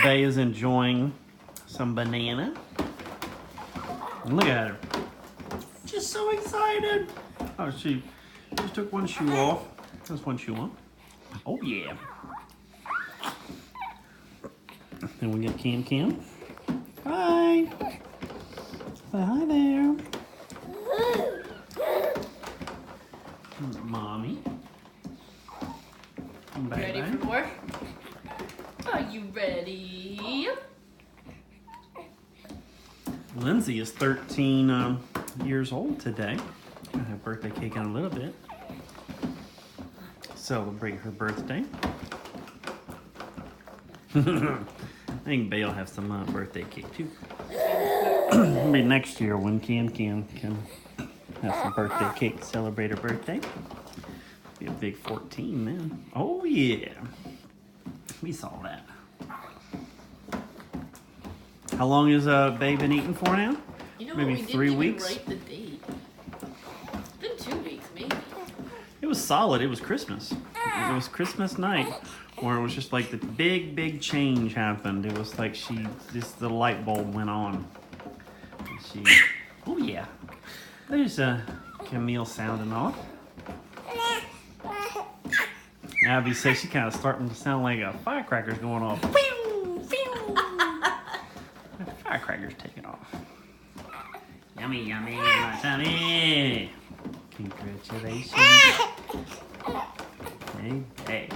Bay is enjoying some banana. Look at her. Just so excited. Oh, she just took one shoe off. There's one shoe on. Oh, yeah. Then we get Cam. Hi. Say hi there. Mommy. Bye, Ready bye. for more? Are you ready? Lindsay is 13 years old today. Gonna have birthday cake in a little bit. Celebrate her birthday. I think Bay will have some birthday cake too. Maybe next year when Cam can have some birthday cake, celebrate her birthday. Be a big 14 then. Oh yeah, we saw that. How long has Bay been eating for now? You know Maybe what? We 3 didn't weeks. even write the date. It's been 2 weeks, maybe. It was solid. It was Christmas. It was Christmas night where it was just like the big change happened. It was like the light bulb went on. And oh yeah. There's Camille sounding off. Abby says she kind of starting to sound like a firecracker's going off. Firecracker's taking off. Yummy, my tummy. Congratulations. Hey, hey.